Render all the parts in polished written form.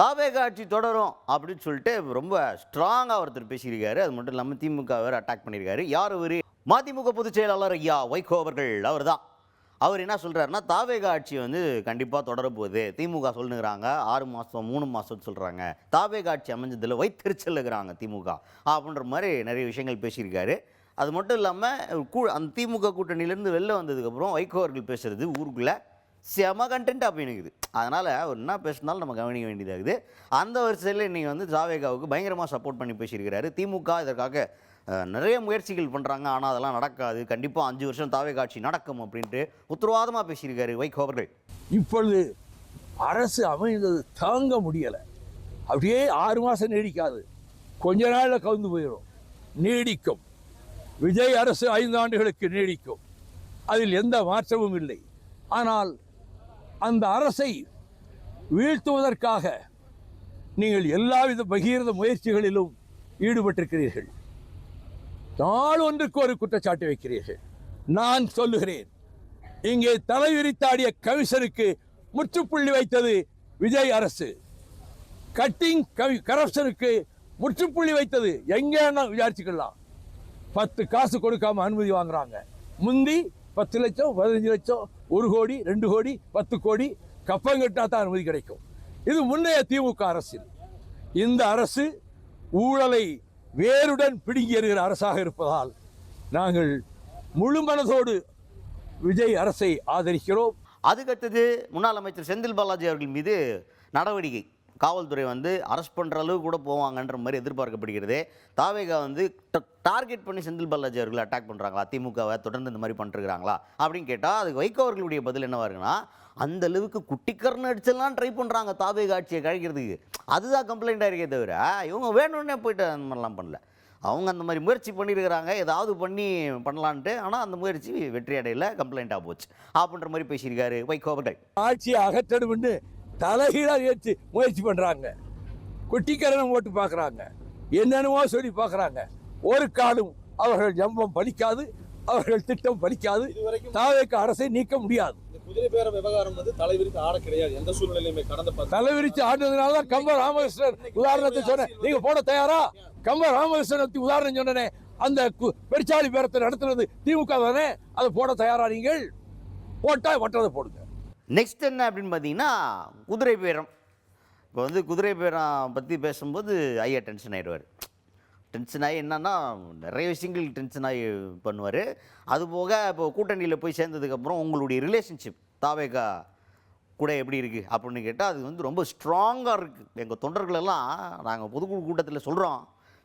தாவேக ஆட்சி தொடரும் அப்படின்னு சொல்லிட்டு ரொம்ப ஸ்ட்ராங்காக ஒருத்தர் பேசியிருக்காரு. அது மட்டும் இல்லாமல் திமுக வேறு அட்டாக் பண்ணியிருக்காரு. யார் இவர்? மதிமுக பொதுச் செயலாளர் ஐயா வைகோ அவர்கள். அவர் தான். அவர் என்ன சொல்கிறாருன்னா, தாவேக ஆட்சி வந்து கண்டிப்பாக தொடர போகுது. திமுக சொல்லுங்கிறாங்க 6 மாதம் 3 மாதம்னு சொல்கிறாங்க. தாவேக ஆட்சி அமைஞ்சதில் வைத்தறிச்சல் இருக்கிறாங்க திமுக அப்படின்ற மாதிரி நிறைய விஷயங்கள் பேசியிருக்காரு. அது மட்டும் இல்லாமல் அந்த திமுக கூட்டணியிலேருந்து வெளில வந்ததுக்கப்புறம் வைகோ அவர்கள் பேசுகிறது ஊருக்குள்ளே செம கண்டென்ட் அப்படின்னுக்குது. அதனால் அவர் என்ன பேசினாலும் நம்ம கவனிக்க வேண்டியதாகுது. அந்த வரிசையில் இன்றைக்கி வந்து தாவேகாவுக்கு பயங்கரமாக சப்போர்ட் பண்ணி பேசியிருக்கிறாரு. திமுக இதற்காக நிறைய முயற்சிகள் பண்ணுறாங்க, ஆனால் அதெல்லாம் நடக்காது, கண்டிப்பாக 5 வருஷம் தாவேகா ஆட்சி நடக்கும் அப்படின்ட்டு உத்தரவாதமாக பேசியிருக்காரு வைகோ அவர்கள். இப்பொழுது அரசு அமைந்தது தாங்க முடியலை. அப்படியே 6 மாதம் நீடிக்காது, கொஞ்ச நாளில் கவுந்து போயிடும். நீடிக்கும். விஜய் அரசு 5 ஆண்டுகளுக்கு நீடிக்கும், அதில் எந்த மாற்றமும் இல்லை. ஆனால் அந்த அரசை வீழ்த்துவதற்காக நீங்கள் எல்லாவித பகீரத முயற்சிகளிலும் ஈடுபட்டிருக்கிறீர்கள். நாள் ஒன்றுக்கு ஒரு குற்றச்சாட்டு வைக்கிறீர்கள். நான் சொல்லுகிறேன், இங்கே தலைவிரித்தாடிய கமிஷனுக்கு முற்றுப்புள்ளி வைத்தது விஜய் அரசு. கட்டிங் கரப்ஷனுக்கு முற்றுப்புள்ளி வைத்தது எங்கே விசாரிச்சுக்கலாம். 10 காசு கொடுக்காம அனுமதி வாங்குறாங்க. முந்தி 10 லட்சம் 15 லட்சம் 1 கோடி 2 கோடி 10 கோடி கப்பங்கட்டா தான் அனுமதி கிடைக்கும். இது முன்னைய திமுக அரசில். இந்த அரசு ஊழலை வேருடன் பிடுங்கி எறிகிற அரசாக இருப்பதால் நாங்கள் முழு மனதோடு விஜய் அரசை ஆதரிக்கிறோம். அதுக்கடுத்தது முன்னாள் அமைச்சர் செந்தில் பாலாஜி அவர்கள் மீது நடவடிக்கை காவல்துறை வந்து அரெஸ்ட் பண்ணுற அளவுக்கு கூட போவாங்கன்ற மாதிரி எதிர்பார்க்கப்படுகிறது. தாவேகா வந்து டார்கெட் பண்ணி செந்தில் பாலாஜி அவர்கள் அட்டாக் பண்ணுறாங்களா, திமுகவை தொடர்ந்து இந்த மாதிரி பண்ணிருக்கிறாங்களா அப்படின்னு கேட்டால் அதுக்கு வைகோ அவர்களுடைய பதில் என்னவா இருக்குன்னா, அந்த அளவுக்கு குட்டிக்கரணை அடிச்செல்லாம் ட்ரை பண்ணுறாங்க தாவேகா ஆட்சியை கழிக்கிறதுக்கு. அதுதான் கம்ப்ளைண்ட் ஆகிருக்கே தவிர இவங்க வேணும்னே போயிட்டு அந்த மாதிரிலாம் பண்ணல. அவங்க அந்த மாதிரி முயற்சி பண்ணியிருக்கிறாங்க, ஏதாவது பண்ணலான்ட்டு. ஆனால் அந்த முயற்சி வெற்றி அடையில, கம்ப்ளைண்ட்டாக போச்சு அப்படின்ற மாதிரி பேசியிருக்காரு வைகோ அவர்கள். ஆட்சியை அகற்றணும்னு தலைகீழாக முயற்சி பண்ணுறாங்க. குட்டிக்கரணம் ஓட்டு பார்க்குறாங்க, என்னென்னமோ சொல்லி பார்க்குறாங்க. ஒரு காலம் அவர்கள் ஜம்பம் பலிக்காது, அவர்கள் திட்டம் பலிக்காது. தாவேக அரசை நீக்க முடியாது. குதிரை பேர விவகாரம் வந்து தலைவிரித்து ஆட கிடையாது. எந்த சூழ்நிலையுமே கடந்த தலைவிரித்து ஆடுனதுனால தான் கம்ப ராமகிருஷ்ணன் உதாரணத்தை சொன்னேன். நீங்க போட தயாரா? கம்ப ராமகிருஷ்ணன் உதாரணம் சொன்னேனே, அந்த பெருச்சாளி பேரத்தை நடத்துறது திமுக தானே, அதை போட தயாரா? நீங்கள் போட்டா ஒட்டதை போடுங்க. நெக்ஸ்ட் என்ன அப்படின்னு பார்த்தீங்கன்னா, குதிரை பேரம். இப்போ வந்து குதிரை பேரம் பற்றி பேசும்போது ஐயா டென்ஷன் ஆகிடுவார். டென்ஷன் ஆகி என்னன்னா நிறைய விஷயங்கள் டென்ஷன் ஆகி பண்ணுவார். அதுபோக இப்போ கூட்டணியில் போய் சேர்ந்ததுக்கப்புறம் உங்களுடைய ரிலேஷன்ஷிப் தாவேகா கூட எப்படி இருக்குது அப்படின்னு கேட்டால் அது வந்து ரொம்ப ஸ்ட்ராங்காக இருக்குது. எங்கள் தொண்டர்களெல்லாம் நாங்கள் பொதுக்குழு கூட்டத்தில் சொல்கிறோம்,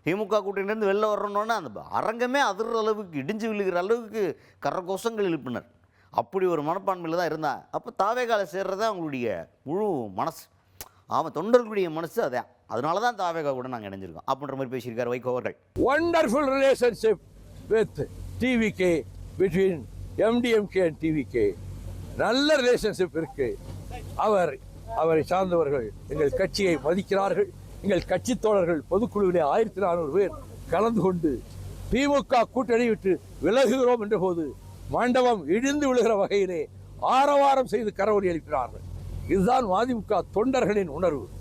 திமுக கூட்டணியிலேருந்து வெளில வர்றோன்னொன்னே அந்த அரங்கமே அதிர்ற அளவுக்கு, இடிஞ்சு விழுகிற அளவுக்கு கரகோஷங்கள் எழுப்பினர். அப்படி ஒரு மனப்பான்மையில் தான் இருந்தான். அப்போ தாவேகாவில் சேர்றதா அவங்களுடைய முழு மனசு, ஆமாம் தொண்டர்களுடைய மனசு அதான். அதனால தான் தாவேகா கூட நாங்கள் இணைஞ்சிருக்கோம் அப்படின்ற மாதிரி பேசியிருக்காரு வைகோ அவர்கள். Wonderful relationship with TVK, between MDMK and TVK. நல்ல ரிலேஷன்ஷிப் இருக்கு. அவரை சார்ந்தவர்கள் எங்கள் கட்சியை மதிக்கிறார்கள். எங்கள் கட்சி தோழர்கள் பொதுக்குழுவிலே 1400 பேர் கலந்து கொண்டு திமுக கூட்டணி விட்டு விலகுகிறோம் என்ற போது மண்டபம் இடிந்து விழுகிற வகையிலே ஆரவாரம் செய்து கரவொலி எழுப்பினார்கள். இதுதான் மதிமுக தொண்டர்களின் உணர்வு.